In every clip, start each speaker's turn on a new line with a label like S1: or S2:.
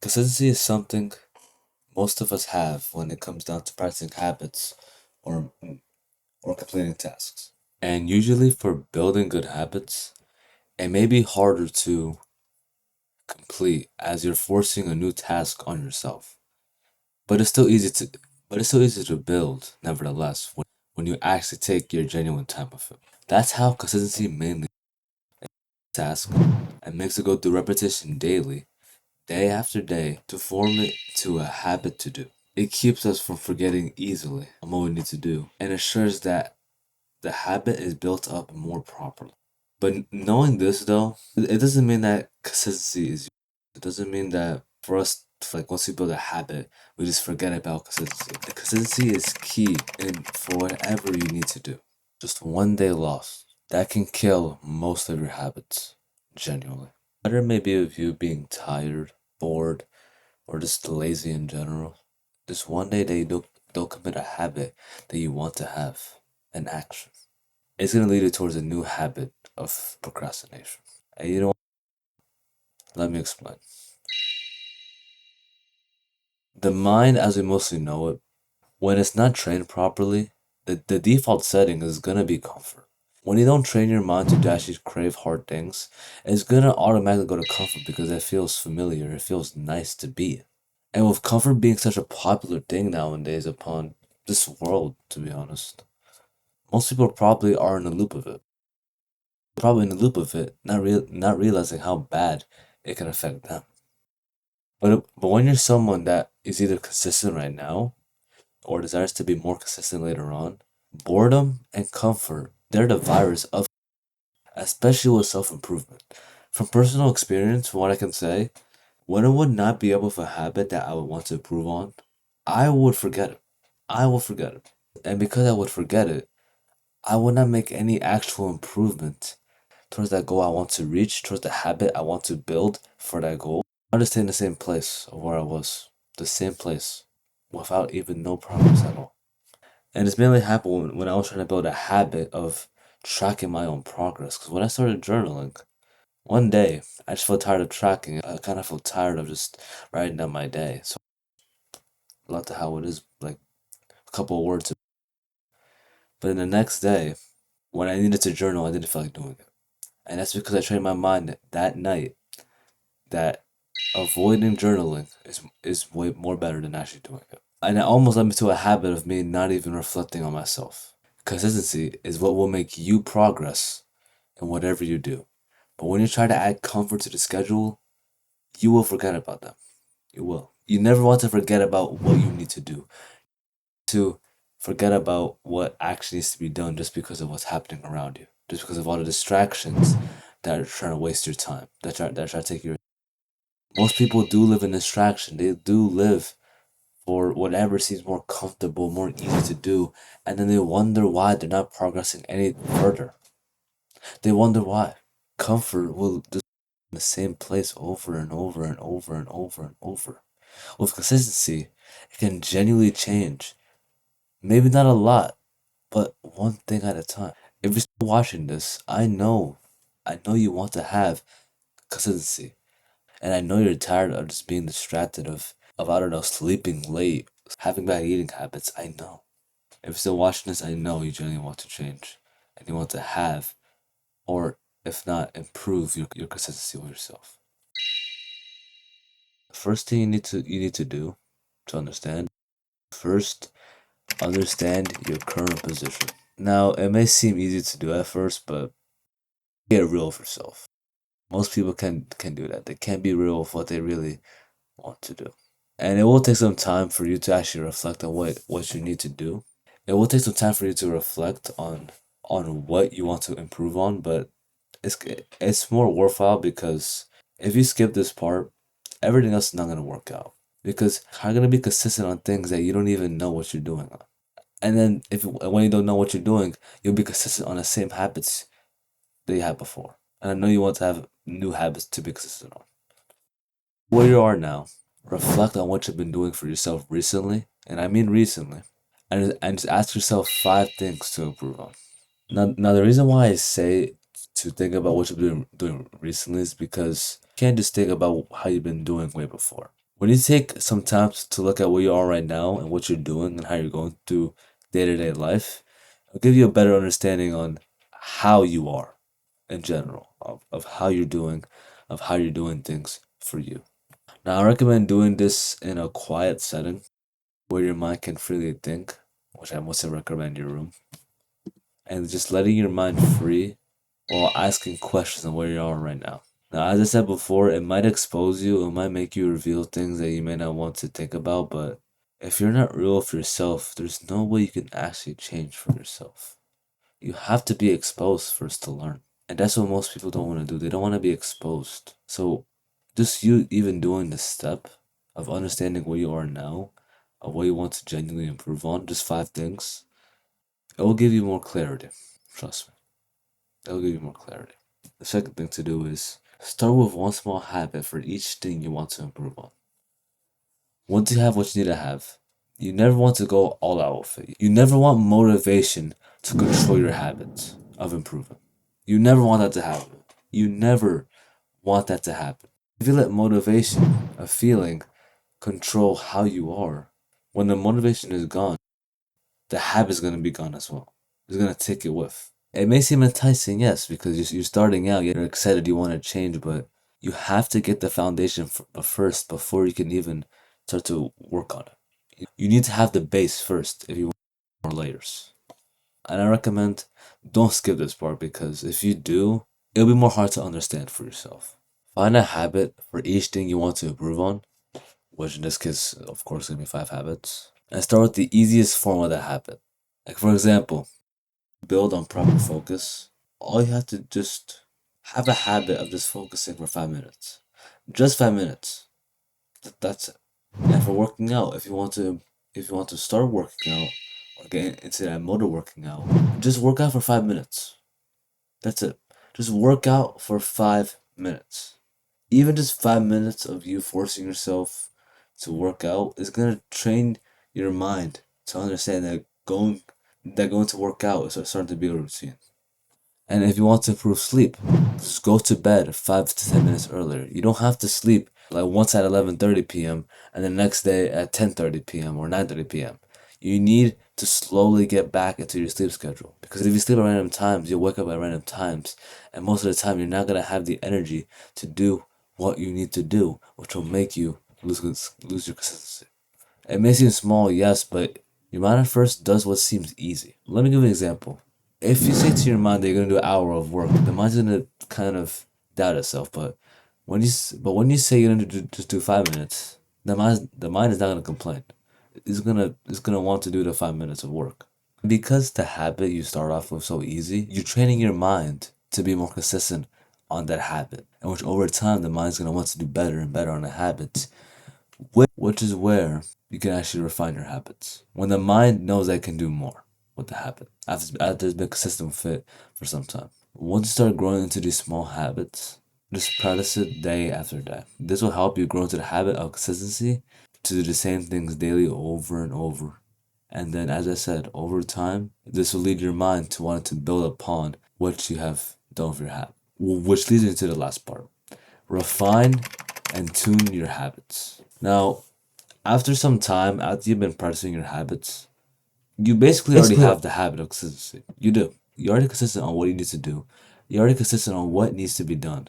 S1: Consistency is something most of us have when it comes down to practicing habits or or completing tasks. And usually for building good habits, it may be harder to complete as you're forcing a new task on yourself. But it's still easy to but it's still easy to build, nevertheless, when you actually take your genuine time with it. That's how consistency mainly task and makes it go through repetition daily, day after day, to form it to a habit to do. It keeps us from forgetting easily on what we need to do and ensures that the habit is built up more properly. But knowing this though, it doesn't mean that consistency is. It doesn't mean that for us, like once we build a habit, we just forget about consistency. The consistency is key in for whatever you need to do. Just one day lost that can kill most of your habits. Genuinely, whether it may be of you being tired, bored, or just lazy in general. Just one day that you don't commit a habit that you want to have, an action. It's gonna lead you towards a new habit of procrastination. And you know what? Let me explain. The mind, as we mostly know it, when it's not trained properly, the default setting is gonna be comfort. When you don't train your mind to actually crave hard things, it's gonna automatically go to comfort because it feels familiar, it feels nice to be in. And with comfort being such a popular thing nowadays upon this world, to be honest, most people probably are in the loop of it. Probably in the loop of it, not realizing how bad it can affect them. But when you're someone that is either consistent right now or desires to be more consistent later on, boredom and comfort, they're the virus of, especially with self improvement. From personal experience, from what I can say, when I would not be able to have a habit that I would want to improve on, I would forget it. I will forget it. And because I would forget it, I would not make any actual improvement towards that goal I want to reach, towards the habit I want to build for that goal. I just stay in the same place of where I was, the same place, without even no progress at all. And it's mainly happened when I was trying to build a habit of tracking my own progress. Because when I started journaling, one day I just felt tired of tracking. I kind of felt tired of just writing down my day. So a lot to how it is, like a couple of words. But then the next day, when I needed to journal, I didn't feel like doing it. And that's because I trained my mind that night that avoiding journaling is way more better than actually doing it. And it almost led me to a habit of me not even reflecting on myself. Consistency is what will make you progress in whatever you do. But when you try to add comfort to the schedule, you will forget about them. You will. You never want to forget about what you need to do. To forget about what actually needs to be done just because of what's happening around you. Just because of all the distractions that are trying to waste your time. That try to take your. Most people do live in distraction. They do live for whatever seems more comfortable, more easy to do, and then they wonder why they're not progressing any further. They wonder why. Comfort will just be in the same place over and over and over and over and over. With consistency, it can genuinely change. Maybe not a lot, but one thing at a time. If you're still watching this, I know you want to have consistency. And I know you're tired of just being distracted of I don't know, sleeping late, having bad eating habits. I know. If you're still watching this, I know you genuinely want to change. And you want to have, or if not, improve your consistency with yourself. The first thing you need to do to understand, first understand your current position. Now it may seem easy to do at first, but get real with yourself. Most people can do that. They can't be real with what they really want to do. And it will take some time for you to actually reflect on what you need to do. It will take some time for you to reflect on what you want to improve on, but it's it's more worthwhile because if you skip this part, everything else is not gonna work out. Because how are you gonna be consistent on things that you don't even know what you're doing on? And then if when you don't know what you're doing, you'll be consistent on the same habits that you had before. And I know you want to have new habits to be consistent on. Where you are now, reflect on what you've been doing for yourself recently, and I mean recently, and just ask yourself 5 things to improve on. Now the reason why I say to think about what you've been doing recently is because you can't just think about how you've been doing way before. When you take some time to look at where you are right now and what you're doing and how you're going through day to day life, it'll give you a better understanding on how you are in general, of how you're doing, of how you're doing things for you. Now, I recommend doing this in a quiet setting where your mind can freely think, which I mostly recommend your room, and just letting your mind free while asking questions on where you are right now. Now, as I said before, it might expose you, it might make you reveal things that you may not want to think about, but if you're not real with yourself, there's no way you can actually change for yourself. You have to be exposed first to learn. And that's what most people don't want to do. They don't want to be exposed. So, just you even doing the step of understanding where you are now, of what you want to genuinely improve on, just 5 things, it will give you more clarity. Trust me, it will give you more clarity. The second thing to do is start with one small habit for each thing you want to improve on. Once you have what you need to have, you never want to go all out with it. You never want motivation to control your habits of improving. You never want that to happen. You never want that to happen. If you let motivation, a feeling, control how you are, when the motivation is gone, the habit's gonna be gone as well. It's gonna take it with. It may seem enticing, yes, because you're starting out, you're excited, you want to change, but you have to get the foundation first before you can even start to work on it. You need to have the base first if you want more layers. And I recommend don't skip this part because if you do, it'll be more hard to understand for yourself. Find a habit for each thing you want to improve on, which in this case, of course, gonna be 5 habits. And start with the easiest form of that habit. Like for example, build on proper focus. All you have to just have a habit of just focusing for 5 minutes. Just 5 minutes. That's it. And for working out, if you want to start working out or get into that mode of working out, just work out for 5 minutes. That's it. Just work out for 5 minutes. Even just 5 minutes of you forcing yourself to work out is gonna train your mind to understand that going to work out is starting to be a routine. And if you want to improve sleep, just go to bed 5 to 10 minutes earlier. You don't have to sleep like once at 11:30 p.m. and the next day at 10:30 p.m. or 9:30 p.m. You need to slowly get back into your sleep schedule because if you sleep at random times, you'll wake up at random times, and most of the time you're not gonna have the energy to do what you need to do, which will make you lose your consistency. It may seem small, yes, but your mind at first does what seems easy. Let me give you an example. If you say to your mind that you're gonna do an hour of work, the mind's gonna kind of doubt itself. But when you say you're gonna just do 5 minutes, the mind is not gonna complain. It's gonna want to do the 5 minutes of work. Because the habit you start off with so easy, you're training your mind to be more consistent on that habit, and which over time the mind's gonna want to do better and better on the habits, which is where you can actually refine your habits. When the mind knows that it can do more with the habit, after it's been consistent fit for some time. Once you start growing into these small habits, just practice it day after day. This will help you grow into the habit of consistency to do the same things daily over and over. And then, as I said, over time, this will lead your mind to wanting to build upon what you have done for your habit. Which leads me to the last part. Refine and tune your habits. Now, after some time, after you've been practicing your habits, you basically already have the habit of consistency. You do. You're already consistent on what you need to do. You're already consistent on what needs to be done.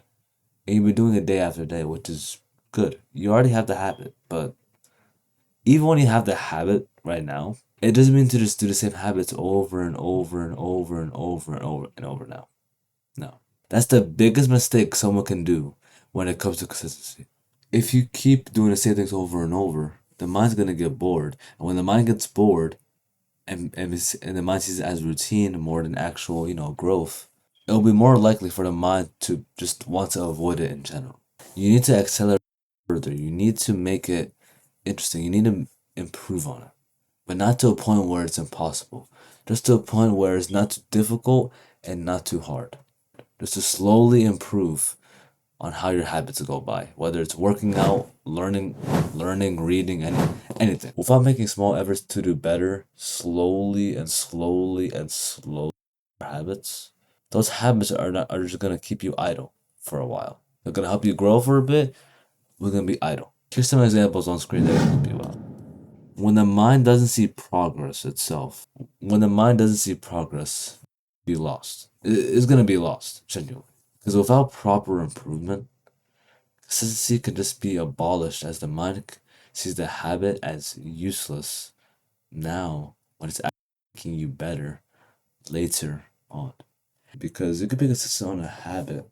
S1: And you've been doing it day after day, which is good. You already have the habit. But even when you have the habit right now, it doesn't mean to just do the same habits over and over and over and over and over and over now. No. That's the biggest mistake someone can do when it comes to consistency. If you keep doing the same things over and over, the mind's gonna get bored. And when the mind gets bored, and the mind sees it as routine more than actual, growth, it'll be more likely for the mind to just want to avoid it in general. You need to accelerate further. You need to make it interesting. You need to improve on it, but not to a point where it's impossible. Just to a point where it's not too difficult and not too hard. Just to slowly improve on how your habits go by, whether it's working out, learning, reading, anything. Without making small efforts to do better, slowly and slowly and slowly habits, those habits are just gonna keep you idle for a while. They're gonna help you grow for a bit, we're gonna be idle. Here's some examples on screen that can help you out. When the mind doesn't see progress itself, when the mind doesn't see progress, be lost. It's gonna be lost, genuinely. Because without proper improvement, consistency can just be abolished as the mind sees the habit as useless now when it's actually making you better later on. Because you could be consistent on a habit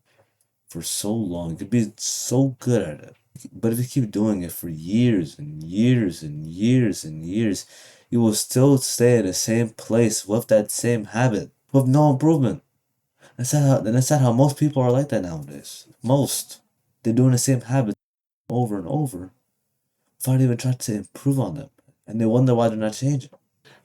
S1: for so long, you could be so good at it. But if you keep doing it for years and years and years and years, you will still stay in the same place with that same habit with no improvement. That's not how most people are like that nowadays. Most. They're doing the same habit over and over without even trying to improve on them. And they wonder why they're not changing.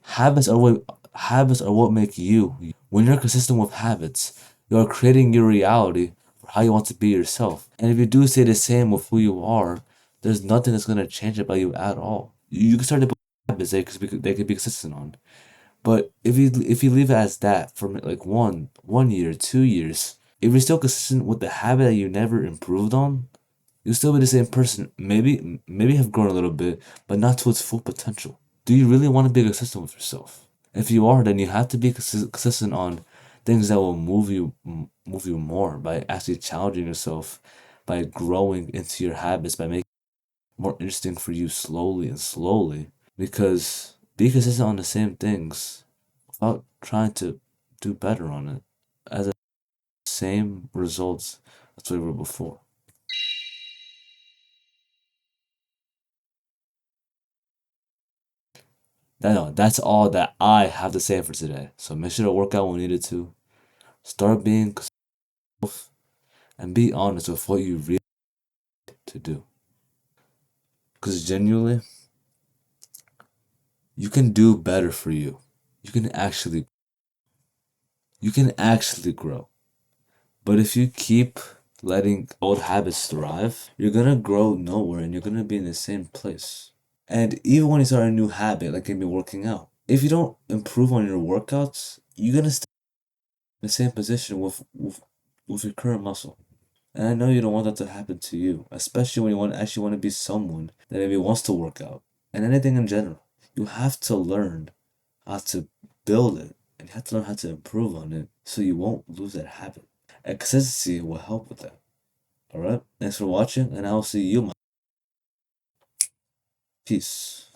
S1: Habits are what make you. When you're consistent with habits, you are creating your reality for how you want to be yourself. And if you do stay the same with who you are, there's nothing that's gonna change about you at all. You can start to put habits they could be consistent on. But if you leave it as that for like one year, 2 years, if you're still consistent with the habit that you never improved on, you'll still be the same person. Maybe have grown a little bit, but not to its full potential. Do you really want to be consistent with yourself? If you are, then you have to be consistent on things that will move you more by actually challenging yourself, by growing into your habits, by making it more interesting for you slowly and slowly. Because be consistent on the same things without trying to do better on it, as the same results as we were before. That's all that I have to say for today. So make sure to work out when needed to. Start being yourself and be honest with what you really need to do. Because genuinely, you can do better for you. You can actually, you can actually grow. But if you keep letting old habits thrive, you're gonna grow nowhere and you're gonna be in the same place. And even when you start a new habit, like maybe working out, if you don't improve on your workouts, you're gonna stay in the same position with your current muscle. And I know you don't want that to happen to you, especially when you actually want to be someone that maybe wants to work out and anything in general. You have to learn how to build it and you have to learn how to improve on it so you won't lose that habit. And consistency will help with that. All right. Thanks for watching, and I will see you. Peace.